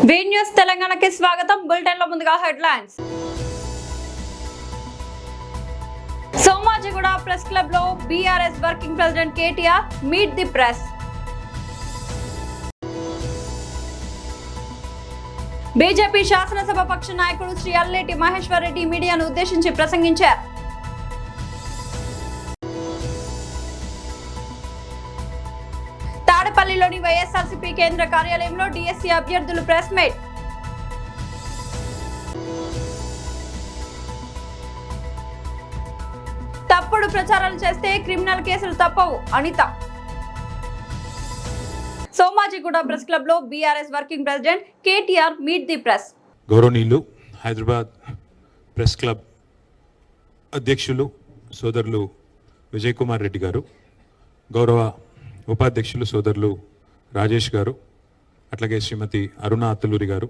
వి news తెలంగాణకి స్వాగతం. Bulletin లో ముందుగా హెడ్లైన్స్. సోమాజిగూడ ప్రెస్ క్లబ్ లో BRS working president KTR meet the press. BJP శాసనసభ పక్ష నాయకుడు శ్రీ అల్లేటి మహేశ్వర్ రెడ్డి మీడియాను ఉద్దేశించి ప్రసంగించారు. తాడపల్లిలోని వైఎస్ఆర్సీపీ కేంద్ర కార్యాలయంలో డీఎస్సీ అభ్యర్థులు ప్రెస్ మీట్. తప్పుడు ప్రచారాలు చేస్తే క్రిమినల్ కేసులు తప్పవు అనిత. సోమాజిగూడ ప్రెస్ క్లబ్ లో BRS working president KTR meet the press. గౌరవనీయులు హైదరాబాద్ ప్రెస్ క్లబ్ అధ్యక్షులు సోదరులు విజయ్ కుమార్ రెడ్డి గారు, గౌరవ ఉపాధ్యక్షులు సోదరులు రాజేష్ గారు, అట్లాగే శ్రీమతి అరుణ అత్తలూరి గారు,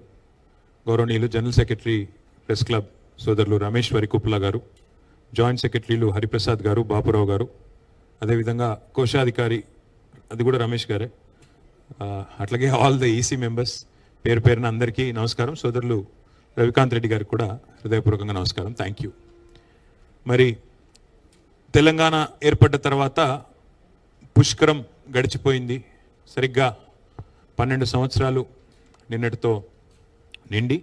గౌరవనీయులు జనరల్ సెక్రటరీ ప్రెస్ క్లబ్ సోదరులు రమేష్ వరికుప్ల గారు, జాయింట్ సెక్రటరీలు హరిప్రసాద్ గారు, బాపురావు గారు, అదేవిధంగా కోశాధికారి అది కూడా రమేష్ గారే, అట్లాగే ఆల్ ద ఈసీ మెంబర్స్ పేరు పేరున అందరికీ నమస్కారం. సోదరులు రవికాంత్ రెడ్డి గారికి కూడా హృదయపూర్వకంగా నమస్కారం. Thank you. మరి తెలంగాణ ఏర్పడ్డ తర్వాత పుష్కరం గడిచిపోయింది. సరిగ్గా 12 సంవత్సరాలు నిన్నటితో నిండి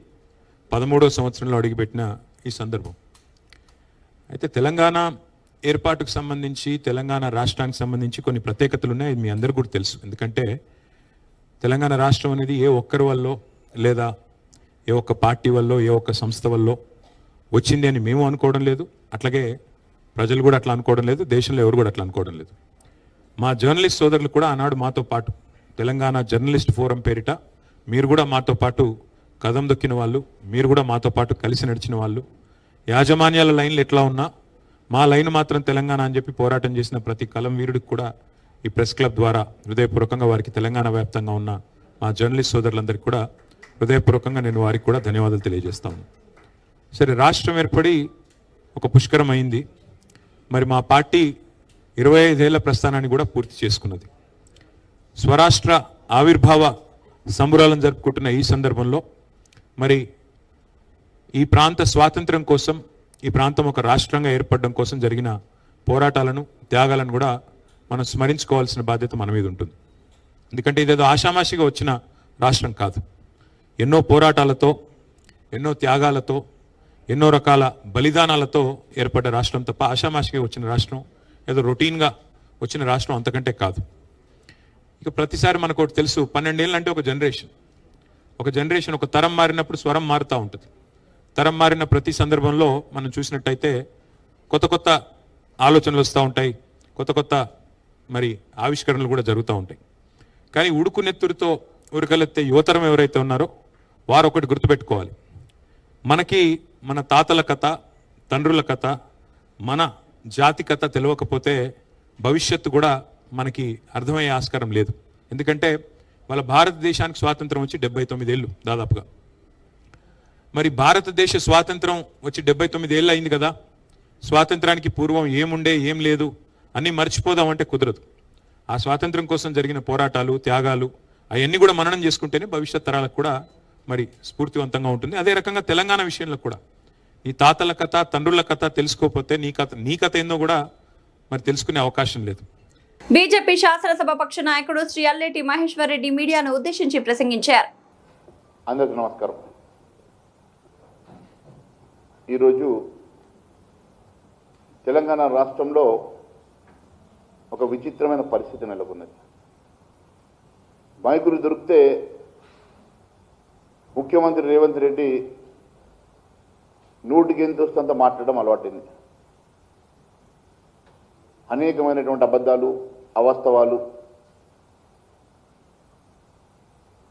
13వ సంవత్సరంలో అడుగుపెట్టిన ఈ సందర్భం. అయితే తెలంగాణ ఏర్పాటుకు సంబంధించి, తెలంగాణ రాష్ట్రానికి సంబంధించి కొన్ని ప్రత్యేకతలు ఉన్నాయి. మీ అందరికీ కూడా తెలుసు. ఎందుకంటే తెలంగాణ రాష్ట్రం అనేది ఏ ఒక్కరి వల్ల లేదా ఏ ఒక్క పార్టీ వల్ల ఏ ఒక్క సంస్థ వల్ల వచ్చింది అని మేము అనుకోవడం లేదు, అట్లాగే ప్రజలు కూడా అట్లా అనుకోవడం లేదు, దేశంలో ఎవరు కూడా అట్లా అనుకోవడం లేదు. మా జర్నలిస్ట్ సోదరులు కూడా ఆనాడు మాతో పాటు తెలంగాణ జర్నలిస్ట్ ఫోరం పేరిట మీరు కూడా మాతో పాటు కదం దొక్కిన వాళ్ళు, మీరు కూడా మాతో పాటు కలిసి నడిచిన వాళ్ళు, యాజమాన్యాల లైన్లు ఎట్లా ఉన్నా మా లైన్ మాత్రం తెలంగాణ అని చెప్పి పోరాటం చేసిన ప్రతి కలం వీరుడికి కూడా ఈ ప్రెస్ క్లబ్ ద్వారా హృదయపూర్వకంగా వారికి తెలంగాణ వ్యాప్తంగా ఉన్న మా జర్నలిస్ట్ సోదరులందరికీ కూడా హృదయపూర్వకంగా నేను వారికి కూడా ధన్యవాదాలు తెలియజేస్తాను. సరే, రాష్ట్రం ఏర్పడి ఒక పుష్కరం అయింది. మరి మా పార్టీ 25 ఏళ్ల ప్రస్థానాన్ని కూడా పూర్తి చేసుకున్నది. స్వరాష్ట్ర ఆవిర్భావ సంబురాలను జరుపుకుంటున్న ఈ సందర్భంలో మరి ఈ ప్రాంత స్వాతంత్రం కోసం, ఈ ప్రాంతం ఒక రాష్ట్రంగా ఏర్పడడం కోసం జరిగిన పోరాటాలను, త్యాగాలను కూడా మనం స్మరించుకోవాల్సిన బాధ్యత మన మీద ఉంటుంది. ఎందుకంటే ఇదేదో ఆషామాషిగా వచ్చిన రాష్ట్రం కాదు. ఎన్నో పోరాటాలతో, ఎన్నో త్యాగాలతో, ఎన్నో రకాల బలిదానాలతో ఏర్పడ్డ రాష్ట్రం తప్ప ఆషామాషిగా వచ్చిన రాష్ట్రం, ఏదో రొటీన్గా వచ్చిన రాష్ట్రం అంతకంటే కాదు. ఇక ప్రతిసారి మనకు ఒకటి తెలుసు, 12 ఏళ్ళు అంటే ఒక జనరేషన్, ఒక తరం మారినప్పుడు స్వరం మారుతూ ఉంటుంది. తరం మారిన ప్రతి సందర్భంలో మనం చూసినట్టయితే కొత్త కొత్త ఆలోచనలు వస్తూ ఉంటాయి, కొత్త కొత్త మరి ఆవిష్కరణలు కూడా జరుగుతూ ఉంటాయి. కానీ ఉడుకు నెత్తురితో ఉరకలెత్తే యువతరం ఎవరైతే ఉన్నారో వారు ఒకటి గుర్తుపెట్టుకోవాలి. మనకి మన తాతల కథ, తండ్రుల కథ, మన జాతి కథ తెలియకపోతే భవిష్యత్తు కూడా మనకి అర్థమయ్యే ఆస్కారం లేదు. ఎందుకంటే వాళ్ళ భారతదేశానికి స్వాతంత్రం వచ్చి 79 ఏళ్ళు దాదాపుగా. మరి భారతదేశ స్వాతంత్రం వచ్చి 79 ఏళ్ళు అయింది కదా. స్వాతంత్రానికి పూర్వం ఏముండే ఏం లేదు అన్నీ మర్చిపోదామంటే కుదరదు. ఆ స్వాతంత్రం కోసం జరిగిన పోరాటాలు, త్యాగాలు అవన్నీ కూడా మననం చేసుకుంటేనే భవిష్యత్ తరాలకు కూడా మరి స్ఫూర్తివంతంగా ఉంటుంది. అదే రకంగా తెలంగాణ విషయంలో కూడా ఈ తాతల కథ, తండ్రుల కథ తెలుసుకోకపోతే నీ కథ ఏందో కూడా మరి తెలుసుకునే అవకాశం లేదు. బీజేపీ శాసనసభ పక్ష నాయకుడు శ్రీ అల్లేటి మహేశ్వర్ రెడ్డి మీడియాను ఉద్దేశించి ప్రసంగించారు. అందరికీ నమస్కారం. ఈరోజు తెలంగాణ రాష్ట్రంలో ఒక విచిత్రమైన పరిస్థితి నెలకొన్నది. మైకులు దొరికితే ముఖ్యమంత్రి రేవంత్ రెడ్డి నూటికి ఎంత వస్తుందంత మాట్లాడడం అలవాటైంది. అనేకమైనటువంటి అబద్ధాలు, అవాస్తవాలు,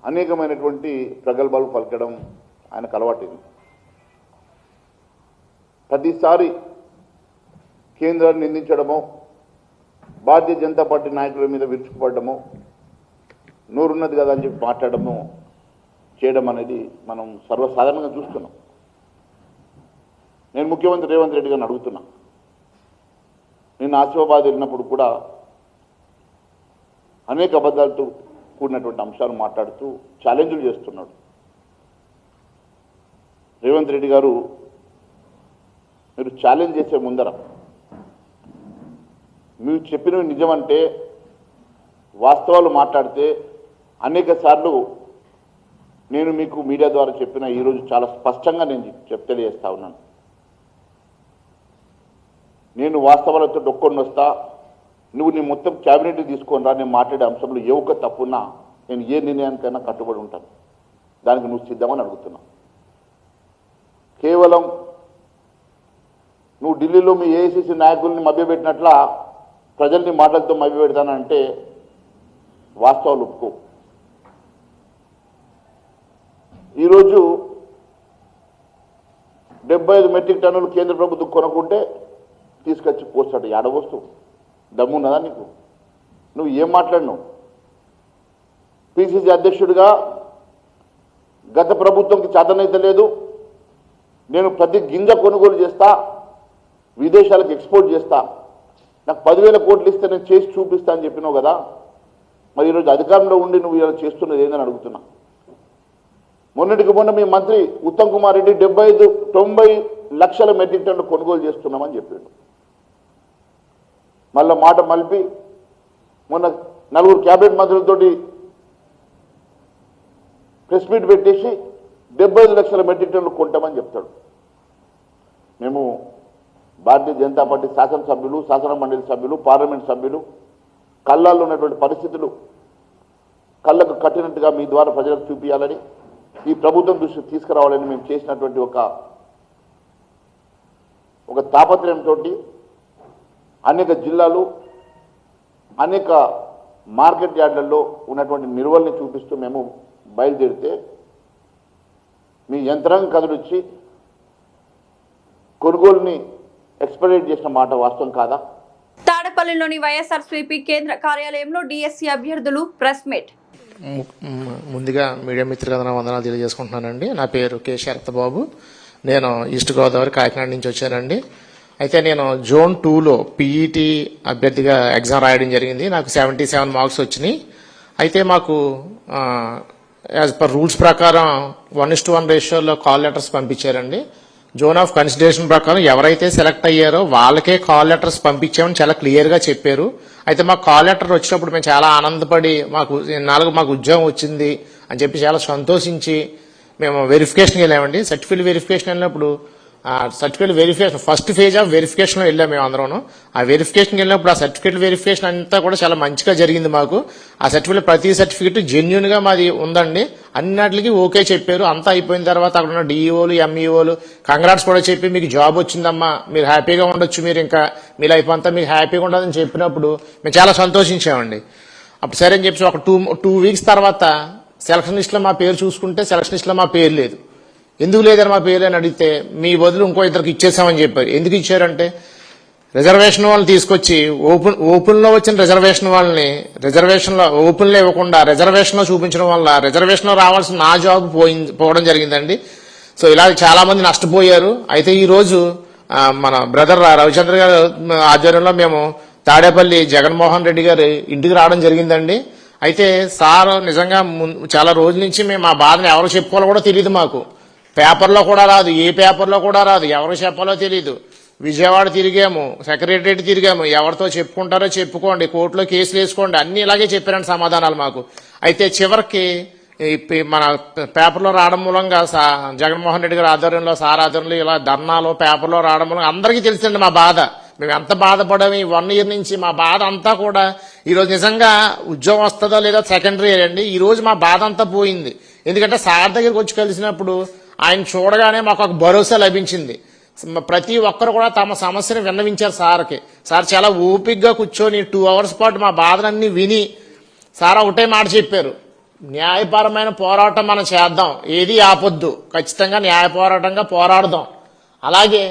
అనేకమైనటువంటి ప్రగల్భాలు పలకడం ఆయనకు అలవాటైంది. ప్రతిసారి కేంద్రాన్ని నిందించడమో, భారతీయ జనతా పార్టీ నాయకుల మీద విరుచుకుపడడమో, నోరున్నది కదా అని చెప్పి మాట్లాడడము చేయడం అనేది మనం సర్వసాధారణంగా చూస్తున్నాం. నేను ముఖ్యమంత్రి రేవంత్ రెడ్డి గారిని అడుగుతున్నా, నేను ఆసిఫాబాద్ వెళ్ళినప్పుడు కూడా అనేక అబద్ధాలతో కూడినటువంటి అంశాలు మాట్లాడుతూ ఛాలెంజ్లు చేస్తున్నాడు. రేవంత్ రెడ్డి గారు మీరు ఛాలెంజ్ చేసే ముందర మీరు చెప్పినవి నిజమంటే వాస్తవాలు మాట్లాడితే అనేక సార్లు నేను మీకు మీడియా ద్వారా చెప్పిన ఈరోజు చాలా స్పష్టంగా నేను తెలియజేస్తా ఉన్నాను. నేను వాస్తవాలతో డొక్కొని వస్తా, నువ్వు నీ మొత్తం క్యాబినెట్ తీసుకొని రా, నేను మాట్లాడే అంశంలో ఏ ఒక్క తప్పున్నా నేను ఏ నిర్ణయానికైనా కట్టుబడి ఉంటాను. దానికి నువ్వు సిద్ధమని అడుగుతున్నా. కేవలం నువ్వు ఢిల్లీలో మీ ఏఐసిసి నాయకుల్ని మభ్యపెట్టినట్ల ప్రజల్ని మాటలతో మభ్యపెడతానంటే వాస్తవాలు ఒప్పుకో. ఈరోజు 75 మెట్రిక్ టన్నులు కేంద్ర ప్రభుత్వం కొనుక్కుంటే తీసుకొచ్చి పోస్తాడు. ఏడవస్తు దమ్మున్నదా నీకు? నువ్వు ఏం మాట్లాడినావు? పిసిసి అధ్యక్షుడిగా గత ప్రభుత్వంకి చేతనైతే లేదు, నేను ప్రతి గింజ కొనుగోలు చేస్తా, విదేశాలకు ఎక్స్పోర్ట్ చేస్తా, నాకు 10,000 కోట్లు ఇస్తే నేను చేసి చూపిస్తా అని చెప్పినావు కదా. మరి ఈరోజు అధికారంలో ఉండి నువ్వు ఇలా చేస్తున్నది ఏందని అడుగుతున్నా. మొన్నటికి మొన్న మీ మంత్రి ఉత్తమ్ కుమార్ రెడ్డి 90 లక్షల మెట్రిక్ టన్నులు కొనుగోలు చేస్తున్నామని చెప్పాడు. మళ్ళీ మాట మలిపి మొన్న 4 క్యాబినెట్ మంత్రులతోటి ప్రెస్ మీట్ పెట్టేసి 75 లక్షల మెట్రిక్ టన్నులు కొంటామని చెప్తాడు. మేము భారతీయ జనతా పార్టీ శాసనసభ్యులు, శాసన మండలి సభ్యులు, పార్లమెంట్ సభ్యులు కళ్ళల్లో ఉన్నటువంటి పరిస్థితులు కళ్ళకు కట్టినట్టుగా మీ ద్వారా ప్రజలకు చూపించాలని, ఈ ప్రభుత్వం దృష్టికి తీసుకురావాలని మేము చేసినటువంటి ఒక తాపత్రయంతో అనేక జిల్లాలు, అనేక మార్కెట్ యార్డులలో ఉన్నటువంటి నిల్వల్ని చూపిస్తూ మేము బయలుదేరితే మీ యంత్రాంగం కదిలిచ్చి కొనుగోలుని ఎక్స్పెడిట్ చేసిన మాట వాస్తవం కాదా? తాడేపల్లిలోని వైఎస్ఆర్సీపీ కేంద్ర కార్యాలయంలో డిఎస్సీ అభ్యర్థులు ప్రెస్ మీట్. ముందుగా మీడియా మిత్రులందరూ వందనాలు తెలియజేసుకుంటున్నానండి. నా పేరు కె శరత్బాబు. నేను ఈస్ట్ గోదావరి కాకినాడ నుంచి వచ్చానండి. అయితే నేను జోన్ 2లో పీఈటీ అభ్యర్థిగా ఎగ్జామ్ రాయడం జరిగింది. నాకు 77 మార్క్స్ వచ్చినాయి. అయితే మాకు యాజ్ పర్ రూల్స్ ప్రకారం 1:1 రేషియోలో కాల్ లెటర్స్ పంపించారండి. జోన్ ఆఫ్ కన్సిడరేషన్ ప్రకారం ఎవరైతే సెలెక్ట్ అయ్యారో వాళ్ళకే కాల్ లెటర్స్ పంపించామని చాలా క్లియర్గా చెప్పారు. అయితే మాకు కాల్ లెటర్ వచ్చినప్పుడు మేము చాలా ఆనందపడి మాకు ఉద్యోగం వచ్చింది అని చెప్పి చాలా సంతోషించి మేము వెరిఫికేషన్కి వెళ్ళామండి. సర్టిఫికేట్ వెరిఫికేషన్ వెళ్ళినప్పుడు certificate verification first phase of వెరిఫికేషన్లో వెళ్ళాం మేము అందరం. ఆ వెరిఫికేషన్కి వెళ్ళినప్పుడు ఆ సర్టిఫికేట్ వెరిఫికేషన్ అంతా కూడా చాలా మంచిగా జరిగింది మాకు. ఆ సర్టిఫికేట్ ప్రతి సర్టిఫికేట్ జెన్యున్గా మాది ఉందండి. అన్నిటికీ ఓకే చెప్పారు. అంతా అయిపోయిన తర్వాత అక్కడ ఉన్న డిఈఓలు, ఎంఈఓలు కంగ్రాట్స్ కూడా చెప్పి మీకు జాబ్ వచ్చిందమ్మా, మీరు హ్యాపీగా ఉండొచ్చు, మీరు ఇంకా మీ లైఫ్ అంతా మీకు హ్యాపీగా ఉండదని చెప్పినప్పుడు మేము చాలా సంతోషించామండి. అప్పుడు సరే అని చెప్పి ఒక టూ వీక్స్ తర్వాత సెలక్షన్ లిస్ట్లో మా పేరు చూసుకుంటే సెలక్షన్ లిస్ట్లో మా పేరు లేదు. ఎందుకు లేదని మా పేరు అని అడిగితే మీ బదులు ఇంకో ఇద్దరికి ఇచ్చేసామని చెప్పారు. ఎందుకు ఇచ్చారంటే రిజర్వేషన్ వాళ్ళని తీసుకొచ్చి ఓపెన్లో వచ్చిన రిజర్వేషన్ వాళ్ళని రిజర్వేషన్లో ఓపెన్లో ఇవ్వకుండా రిజర్వేషన్లో చూపించడం వల్ల రిజర్వేషన్లో రావాల్సిన నా జాబ్ పోవడం జరిగిందండి. సో ఇలా చాలా మంది నష్టపోయారు. అయితే ఈ రోజు మన బ్రదర్ రవిచంద్ర గారు ఆధ్వర్యంలో మేము తాడేపల్లి జగన్మోహన్ రెడ్డి గారి ఇంటికి రావడం జరిగిందండి. అయితే సార్ నిజంగా చాలా రోజుల నుంచి మేము మా బాధను ఎవరు చెప్పుకోవాలో కూడా తెలియదు. మాకు పేపర్లో కూడా రాదు, ఏ పేపర్లో కూడా రాదు, ఎవరు చెప్పాలో తెలియదు. విజయవాడ తిరిగాము, సెక్రటరియట్ తిరిగాము, ఎవరితో చెప్పుకుంటారో చెప్పుకోండి, కోర్టులో కేసులు వేసుకోండి, అన్ని ఇలాగే చెప్పారండి సమాధానాలు మాకు. అయితే చివరికి మన పేపర్లో రావడం మూలంగా జగన్మోహన్ రెడ్డి గారి ఆధ్వర్యంలో సార్ ఆధ్వర్యంలో ఇలా ధర్నాలో పేపర్లో రావడం మూలంగా అందరికీ తెలిసిందండి మా బాధ. మేము ఎంత బాధపడము ఈ 1 year నుంచి. మా బాధ అంతా కూడా ఈరోజు నిజంగా ఉద్యోగం వస్తుందో లేదో సెకండరీ అండి. ఈ రోజు మా బాధ అంతా పోయింది. ఎందుకంటే సార్ దగ్గరికి వచ్చి కలిసినప్పుడు ఆయన చూడగానే మాకు ఒక భరోసా లభించింది. ప్రతి ఒక్కరు కూడా తమ సమస్యను విన్నవించారు సార్కి. సార్ చాలా ఓపికగా కూర్చొని 2 hours పాటు మా బాధలన్నీ విని సార్ ఒకటే మాట చెప్పారు, న్యాయపరమైన పోరాటం మనం చేద్దాం, ఏది ఆపొద్దు, ఖచ్చితంగా న్యాయ పోరాటంగా పోరాడదాం, అలాగే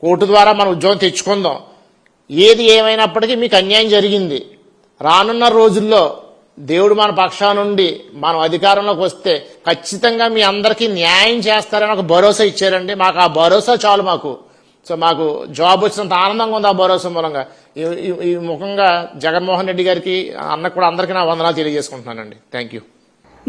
కోర్టు ద్వారా మన ఉద్యోగం తెచ్చుకుందాం. ఏది ఏమైనప్పటికీ మీకు అన్యాయం జరిగింది, రానున్న రోజుల్లో దేవుడు మన పక్షానుండి మనం అధికారంలోకి వస్తే ఖచ్చితంగా మీ అందరికీ న్యాయం చేస్తారని ఒక భరోసా ఇచ్చారండి. మాకు ఆ భరోసా చాలు మాకు. సో మాకు జాబ్ వచ్చినంత ఆనందంగా ఉంది ఆ భరోసా మూలంగా. ఈ ముఖంగా జగన్మోహన్ రెడ్డి గారికి అన్నకు కూడా అందరికీ నా వందనాలు తెలియజేసుకుంటున్నానండి. Thank you.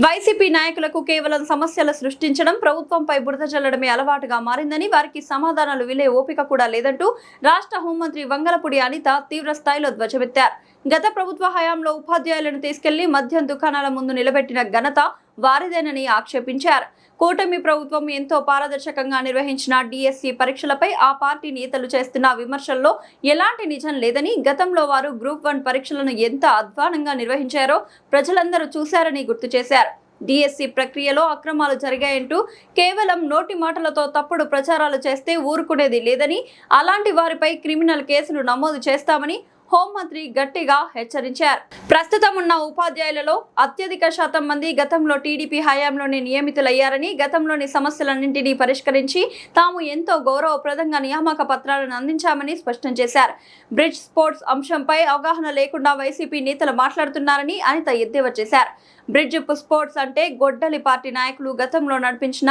వైసీపీ నాయకులకు కేవలం సమస్యలు సృష్టించడం, ప్రభుత్వంపై బురద జల్లడమే అలవాటుగా మారిందని, వారికి సమాధానాలు వినే ఓపిక కూడా లేదంటూ రాష్ట్ర హోంమంత్రి వంగలపూడి అనిత తీవ్ర స్థాయిలో ధ్వజమెత్తారు. గత ప్రభుత్వ హయాంలో ఉపాధ్యాయులను తీసుకెళ్లి మద్యం దుకాణాల ముందు నిలబెట్టిన ఘనత వారిదేనని ఆక్షేపించారు. కూటమి ప్రభుత్వం ఎంతో పారదర్శకంగా నిర్వహించిన డిఎస్సి పరీక్షలపై ఆ పార్టీ నేతలు చేస్తున్న విమర్శల్లో ఎలాంటి నిజం లేదని, గతంలో వారు గ్రూప్ 1 పరీక్షలను ఎంత అధ్వానంగా నిర్వహించారో ప్రజలందరూ చూశారని గుర్తు చేశారు. డిఎస్సి ప్రక్రియలో అక్రమాలు జరిగాయంటూ కేవలం నోటి మాటలతో తప్పుడు ప్రచారాలు చేస్తే ఊరుకునేది లేదని, అలాంటి వారిపై క్రిమినల్ కేసులు నమోదు చేస్తామని హోంమంత్రి గట్టిగా హెచ్చరించారు. ప్రస్తుతం ఉన్న ఉపాధ్యాయులలో అత్యధిక శాతం మంది గతంలో టీడీపీ హయాంలోనే నియమితులయ్యారని, గతంలోని సమస్యలన్నింటినీ పరిష్కరించి తాము ఎంతో గౌరవప్రదంగా నియామక పత్రాలను అందించామని స్పష్టం చేశారు. బ్రిడ్జ్ స్పోర్ట్స్ అంశంపై అవగాహన లేకుండా వైసీపీ నేతలు మాట్లాడుతున్నారని అనిత ఎద్దేవా చేశారు. బ్రిడ్జ్ స్పోర్ట్స్ అంటే గొడ్డలి పార్టీ నాయకులు గతంలో నడిపించిన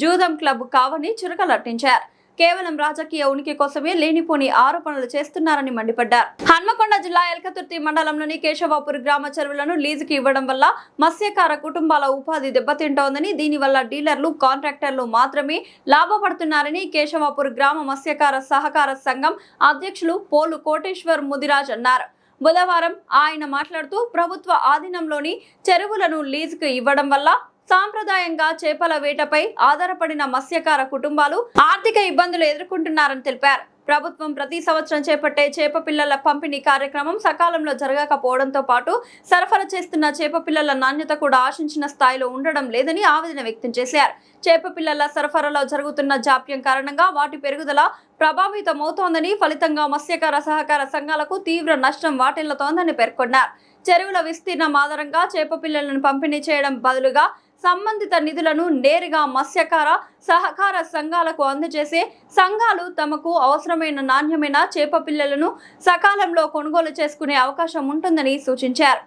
జూదం క్లబ్ కావని చురకలట్టించారు. కేవలం రాజకీయ ఉనికి కోసమే లేనిపోని ఆరోపణలు చేస్తున్నారని మండిపడ్డారు. హన్మకొండ జిల్లా ఎల్కతుర్తి మండలంలోని కేశవాపూర్ గ్రామ చెరువులను లీజుకి ఇవ్వడం వల్ల మత్స్యకార కుటుంబాల ఉపాధి దెబ్బతింటోందని, దీనివల్ల డీలర్లు, కాంట్రాక్టర్లు మాత్రమే లాభపడుతున్నారని కేశవాపూర్ గ్రామ మత్స్యకార సహకార సంఘం అధ్యక్షులు పోలు కోటేశ్వర్ ముదిరాజ్ అన్నారు. బుధవారం ఆయన మాట్లాడుతూ ప్రభుత్వ ఆధీనంలోని చెరువులను లీజుకు ఇవ్వడం వల్ల సాంప్రదాయంగా చేపల వేటపై ఆధారపడిన మత్స్యకార కుటుంబాలు ఆర్థిక ఇబ్బందులు ఎదుర్కొంటున్నారని తెలిపారు. ప్రభుత్వం ప్రతి సంవత్సరం చేపట్టే చేప పిల్లల పంపిణీ కార్యక్రమం సకాలంలో జరగకపోవడంతో పాటు సరఫరా చేస్తున్న చేప పిల్లల నాణ్యత కూడా ఆశించిన స్థాయిలో ఉండడం లేదని ఆవేదన వ్యక్తం చేశారు. చేప పిల్లల సరఫరాలో జరుగుతున్న జాప్యం కారణంగా వాటి పెరుగుదల ప్రభావితమవుతోందని, ఫలితంగా మత్స్యకార సహకార సంఘాలకు తీవ్ర నష్టం వాటిల్లుతోందని పేర్కొన్నారు. చెరువుల విస్తీర్ణం ఆధారంగా చేప పిల్లలను పంపిణీ చేయడం బదులుగా సంబంధిత నిధులను నేరుగా మత్స్యకార సహకార సంఘాలకు అందజేసే సంఘాలు తమకు అవసరమైన నాణ్యమైన చేప పిల్లలను సకాలంలో కొనుగోలు చేసుకునే అవకాశం ఉంటుందని సూచించారు.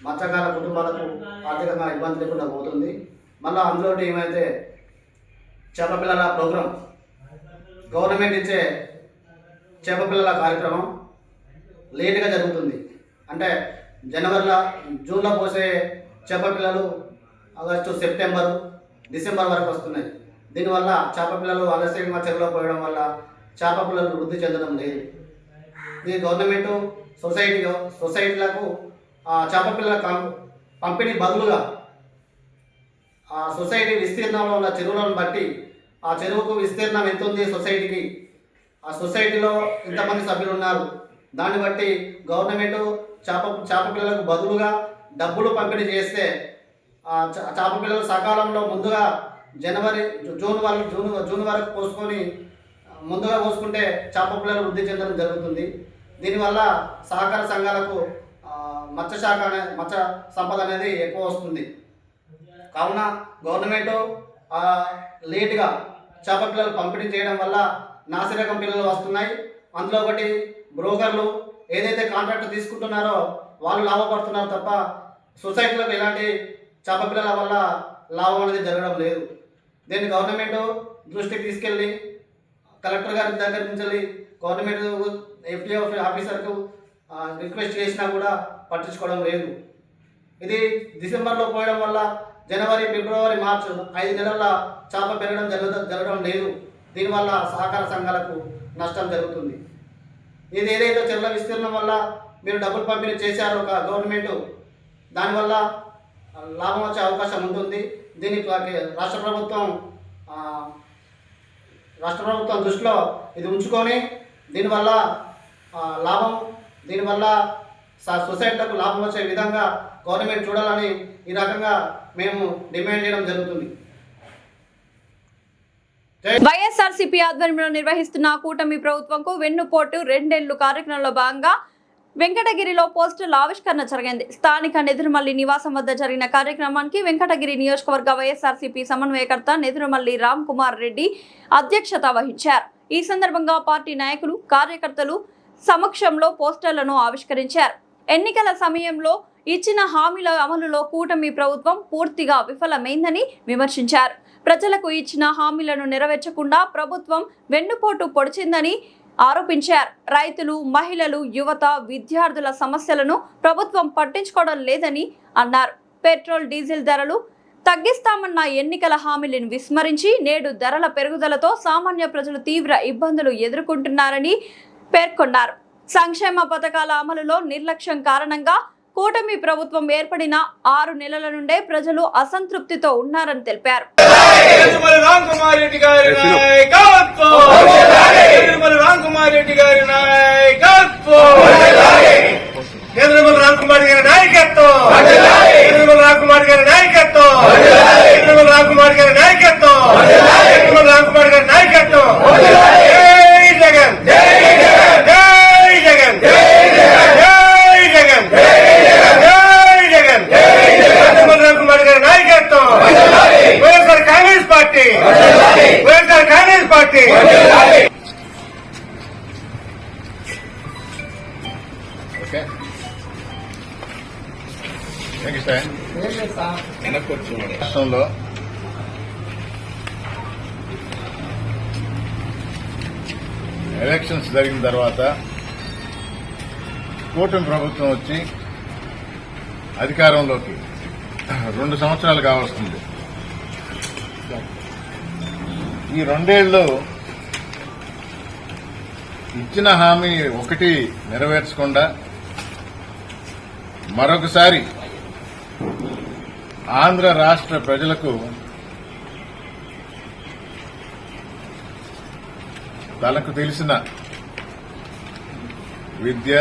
మత్స్యకార కుటుంబాలకు ఆర్థికంగా ఇబ్బంది లేకుండా పోతుంది. మళ్ళీ అందులో ఏమైతే చేప పిల్లల ప్రోగ్రాం, గవర్నమెంట్ ఇచ్చే చేప పిల్లల కార్యక్రమం లేటుగా జరుగుతుంది. అంటే జూన్లో పోసే చేప పిల్లలు ఆగస్టు, సెప్టెంబరు, డిసెంబర్ వరకు వస్తున్నాయి. దీనివల్ల చేప పిల్లలు ఆలస్యంగా చెరువులో పోయడం వల్ల చేప పిల్లలు వృద్ధి చెందడం లేదు. ఇది గవర్నమెంట్ సొసైటీలకు చేప పిల్లల పంపిణీ బదులుగా ఆ సొసైటీ విస్తీర్ణంలో ఉన్న చెరువులను బట్టి ఆ చెరువుకు విస్తీర్ణం ఎంత ఉంది సొసైటీకి, ఆ సొసైటీలో ఎంతమంది సభ్యులు ఉన్నారు, దాన్ని బట్టి గవర్నమెంట్ చేప పిల్లలకు బదులుగా డబ్బులు పంపిణీ చేస్తే చేప పిల్లలు సకాలంలో ముందుగా జూన్ వరకు పోసుకొని ముందుగా పోసుకుంటే చేప పిల్లలు వృద్ధి చెందడం జరుగుతుంది. దీనివల్ల సహకార సంఘాలకు మత్స్య సంపద అనేది ఎక్కువ వస్తుంది. కావున గవర్నమెంట్ లేటుగా చేప పిల్లలు పంపిణీ చేయడం వల్ల నాసిరకం పిల్లలు వస్తున్నాయి. అందులో ఒకటి బ్రోకర్లు ఏదైతే కాంట్రాక్ట్ తీసుకుంటున్నారో వాళ్ళు లాభపడుతున్నారు తప్ప సొసైటీలకు ఎలాంటి చేప పిల్లల వల్ల లాభం అనేది జరగడం లేదు. దీన్ని గవర్నమెంట్ దృష్టికి తీసుకెళ్ళి కలెక్టర్ గారి దగ్గర నుంచి గవర్నమెంట్ ఎఫ్డిఓ ఆఫీసర్కు రిక్వెస్ట్ చేసినా కూడా పట్టించుకోవడం లేదు. ఇది డిసెంబర్లో పోయడం వల్ల జనవరి, ఫిబ్రవరి, మార్చి 5 నెలల చేప పెరగడం జరగడం లేదు. దీనివల్ల సహకార సంఘాలకు నష్టం జరుగుతుంది. ఇది ఏదైతే చెరువుల విస్తీర్ణం వల్ల మీరు డబ్బులు పంపిణీ చేశారో గవర్నమెంట్, దానివల్ల లాభం వచ్చే అవకాశం ఉంటుంది. దీన్ని రాష్ట్ర ప్రభుత్వం దృష్టిలో ఇది ఉంచుకొని దీనివల్ల సొసైటీలకు లాభం వచ్చే విధంగా గవర్నమెంట్ చూడాలని ఈ రకంగా మేము డిమాండ్ చేయడం జరుగుతుంది. వైఎస్ఆర్సీపీ ఆధ్వర్యంలో నిర్వహిస్తున్న కూటమి ప్రభుత్వంకు వెన్నుపోటు 2 ఏళ్లు కార్యక్రమంలో భాగంగా వెంకటగిరిలో పోస్టర్ల ఆవిష్కరణ జరిగింది. స్థానిక నెదురుమల్లి నివాసం వద్ద జరిగిన కార్యక్రమానికి వెంకటగిరి నియోజకవర్గ వైఎస్ఆర్సీపీ సమన్వయకర్త నెదురుమల్లి రామ్ కుమార్ రెడ్డి అధ్యక్షత వహించారు. ఈ సందర్భంగా పార్టీ నాయకులు, కార్యకర్తలు సమక్షంలో పోస్టర్లను ఆవిష్కరించారు. ఎన్నికల సమయంలో ఇచ్చిన హామీల అమలులో కూటమి ప్రభుత్వం పూర్తిగా విఫలమైందని విమర్శించారు. ప్రజలకు ఇచ్చిన హామీలను నెరవేర్చకుండా ప్రభుత్వం వెన్నుపోటు పొడిచిందని ఆరోపించారు. రైతులు, మహిళలు, యువత, విద్యార్థుల సమస్యలను ప్రభుత్వం పట్టించుకోవడం లేదని అన్నారు. పెట్రోల్ డీజిల్ ధరలు తగ్గిస్తామన్న ఎన్నికల హామీలను విస్మరించి నేడు ధరల పెరుగుదలతో సామాన్య ప్రజలు తీవ్ర ఇబ్బందులు ఎదుర్కొంటున్నారని పేర్కొన్నారు. సంక్షేమ పథకాల అమలులో నిర్లక్ష్యం కారణంగా కూటమి ప్రభుత్వం ఏర్పడిన 6 నెలల నుండే ప్రజలు అసంతృప్తితో ఉన్నారని తెలిపారు. రాష్ట్రంలో ఎలక్షన్స్ జరిగిన తర్వాత కూటమి ప్రభుత్వం వచ్చి అధికారంలోకి 2 సంవత్సరాలు కావస్తుంది. ఈ 2 ఏళ్లు ఇచ్చిన హామీ ఒకటి నెరవేర్చకుండా మరొకసారి ఆంధ్ర రాష్ట్ర ప్రజలకు తనకు తెలిసిన విద్య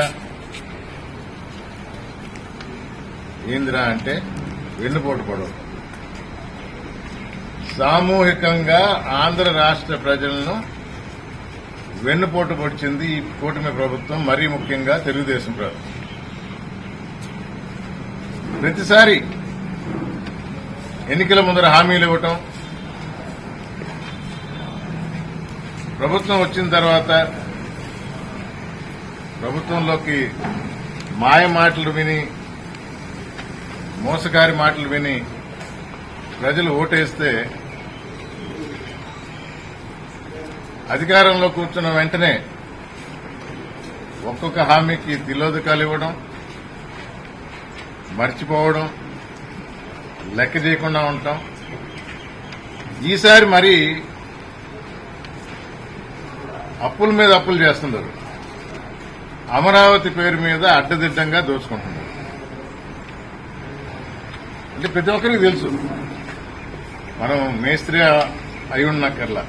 ఏందిరా అంటే వెన్నుపోటు పడవు. సామూహికంగా ఆంధ్ర రాష్ట్ర ప్రజలను వెన్నుపోటు పొడిచింది ఈ కూటమి ప్రభుత్వం, మరీ ముఖ్యంగా తెలుగుదేశం ప్రభుత్వం. ప్రతిసారి ఎన్నికల ముందర హామీలు ఇవ్వటం, ప్రభుత్వం వచ్చిన తర్వాత ప్రభుత్వంలోకి మాయ మాటలు విని, మోసగారి మాటలు విని ప్రజలు ఓటేస్తే అధికారంలో కూర్చున్న వెంటనే ఒక్కొక్క హామీకి తిలోదకాలు ఇవ్వడం, మర్చిపోవడం, లెక్క చేయకుండా ఉంటాం. ఈసారి మరి అప్పుల మీద అప్పులు చేస్తున్నారు. అమరావతి పేరు మీద అడ్డదిడ్డంగా దోచుకుంటున్నారు. అంటే ప్రతి ఒక్కరికి తెలుసు, మనం మేస్త్రి అయి ఉన్నక్కర్లా,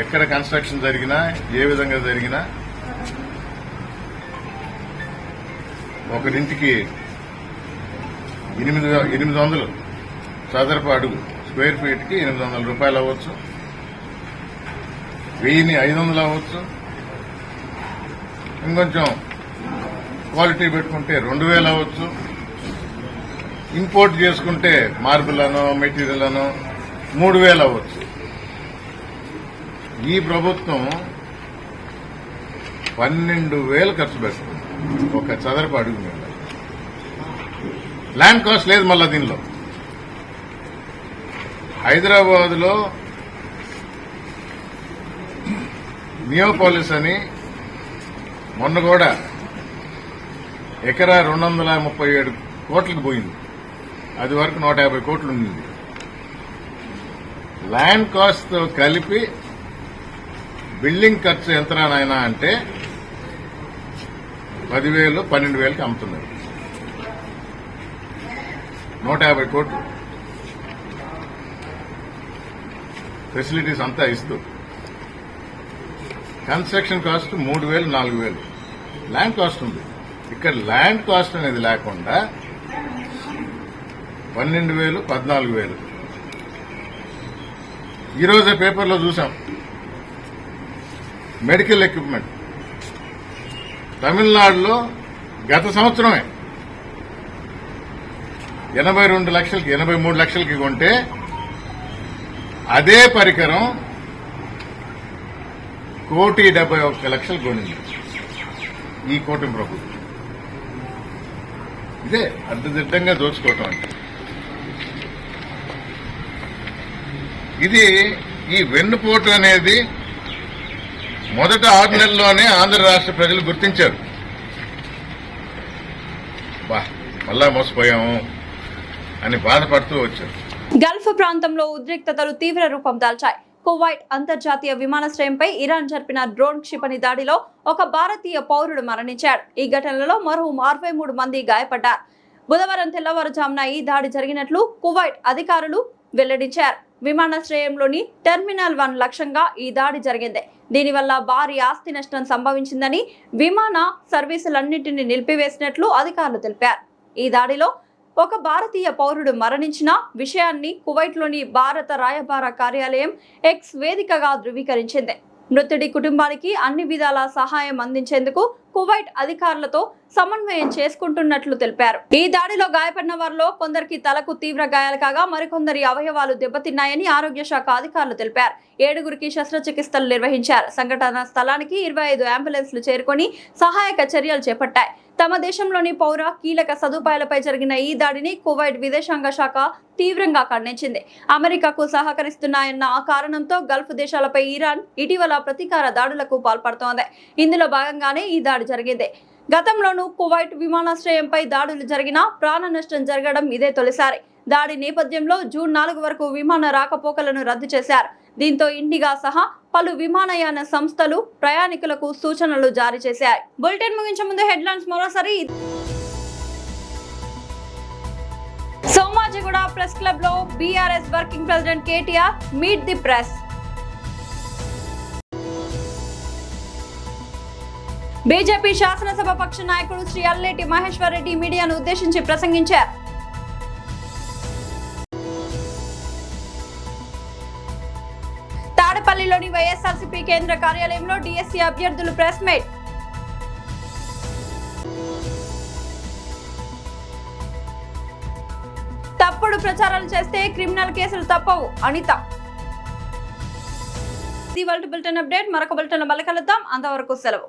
ఎక్కడ కన్స్ట్రక్షన్ జరిగినా ఏ విధంగా జరిగినా ఒకరింటికి 800 చదరపు అడుగు స్క్వేర్ ఫీట్ కి 800 రూపాయలు అవ్వచ్చు, 1500 అవ్వచ్చు, ఇంకొంచెం క్వాలిటీ పెట్టుకుంటే 2000 అవ్వచ్చు, ఇంపోర్ట్ చేసుకుంటే మార్బుల్ అనో మెటీరియల్ అనో 3000 అవ్వచ్చు. ఈ ప్రభుత్వం 12,000 ఖర్చు పెడుతుంది ఒక చదరపు అడుగు మీద. ల్యాండ్ కాస్ట్ లేదు మళ్ళా దీనిలో. హైదరాబాద్ లో నియోపాలిస్ అని మొన్న కూడా ఎకరా 237 కోట్లకు పోయింది. అది వరకు 150 కోట్లు ఉంది. ల్యాండ్ కాస్ట్ తో కలిపి బిల్డింగ్ ఖర్చు ఎంతనాయనా అంటే 10,000 12,000కి అమ్ముతున్నారు. 150 కోట్లు ఫెసిలిటీస్ అంతా ఇస్తూ కన్స్ట్రక్షన్ కాస్ట్ 3,000 4,000 ల్యాండ్ కాస్ట్ ఉంది. ఇక్కడ ల్యాండ్ కాస్ట్ అనేది లేకుండా 12,000 14,000. ఈరోజే పేపర్లో చూసాం, మెడికల్ ఎక్విప్మెంట్ తమిళనాడులో గత సంవత్సరమే 82 లక్షలకి 83 లక్షలకి కొంటే అదే పరికరం 1,71,00,000 కొనింది ఈ కూటమి ప్రభుత్వం. ఇదే అడ్డదిడ్డంగా దోచుకోవటం అంటే. ఇది ఈ వెన్నుపోటు అనేది మొదట 6 నెలల్లోనే ఆంధ్ర రాష్ట్ర ప్రజలు గుర్తించారు. మళ్ళా మోసపోయాము, అని బాధపడుతూ వచ్చారు. గల్ఫ్ ప్రాంతంలో ఉద్రిక్తతలు తీవ్ర రూపం దాల్చాయి. కువైట్ అంతర్జాతీయ విమానాశ్రయంపై ఇరాన్ జరిపిన డ్రోన్ క్షిపణి దాడిలో ఒక భారతీయ పౌరుడు మరణించాడు. ఈ ఘటనలో మరో 63 మంది గాయపడ్డారు. బుధవారం తెల్లవారుజామున ఈ దాడి జరిగినట్లు కువైట్ అధికారులు వెల్లడించారు. విమానాశ్రయంలోని టెర్మినల్ 1 లక్ష్యంగా ఈ దాడి జరిగింది. దీనివల్ల భారీ ఆస్తి నష్టం సంభవించిందని, విమాన సర్వీసులన్నింటినీ నిలిపివేసినట్లు అధికారులు తెలిపారు. ఈ దాడిలో ఒక భారతీయ పౌరుడు మరణించిన విషయాన్ని కువైట్లోని భారత రాయబార కార్యాలయం ఎక్స్ వేదికగా ధృవీకరించింది. మృతుడి కుటుంబానికి అన్ని విధాల సహాయం అందించేందుకు కువైట్ అధికారులతో సమన్వయం చేసుకుంటున్నట్లు తెలిపారు. ఈ దాడిలో గాయపడిన వారిలో కొందరికి తలకు తీవ్ర గాయాలు కాగా మరికొందరి అవయవాలు దెబ్బతిన్నాయని ఆరోగ్య శాఖ అధికారులు తెలిపారు. 7గురికి శస్త్రచికిత్సలు నిర్వహించారు. సంఘటన స్థలానికి 25 అంబులెన్స్లు చేరుకొని సహాయక చర్యలు చేపట్టాయి. తమ దేశంలోని పౌర కీలక సదుపాయాలపై జరిగిన ఈ దాడిని కువైట్ విదేశాంగ శాఖ తీవ్రంగా ఖండించింది. అమెరికాకు సహకరిస్తున్నాయన్న కారణంతో గల్ఫ్ దేశాలపై ఇరాన్ ఇటీవల ప్రతీకార దాడులకు పాల్పడుతోంది. ఇందులో భాగంగానే ఈ దాడి జరిగింది. గతంలోనూ కువైట్ విమానాశ్రయంపై దాడులు జరిగినా ప్రాణ నష్టం జరగడం ఇదే తొలిసారి. దాడి నేపథ్యంలో జూన్ 4 వరకు విమాన రాకపోకలను రద్దు చేశారు. దీంతో ఇండిగా సహా పలు విమానయాన సంస్థలు ప్రయాణికులకు సూచనలు జారీ చేశాయి. బులెటిన్ ముగించే ముందు హెడ్లైన్స్ మరోసారి. సోమాజిగూడ ప్రెస్ క్లబ్ లో BRS working president KTR meet the press. BJP శాసనసభ పక్ష నాయకుడు శ్రీ అల్లేటి మహేశ్వర్ రెడ్డి మీడియాను ఉద్దేశించి ప్రసంగించారు. తాడేపల్లిలోని వైఎస్ఆర్సీపీ కేంద్ర కార్యాలయంలో డీఎస్సీ అభ్యర్థులు ప్రెస్ మీట్. తప్పుడు ప్రచారాలు చేస్తే క్రిమినల్ కేసులు తప్పవు అనిత. ఇది వరల్డ్ బులెటిన్ అప్డేట్. మరొక బులెటిన్ మళ్ళీ కలుద్దాం. అంతవరకు సెలవు.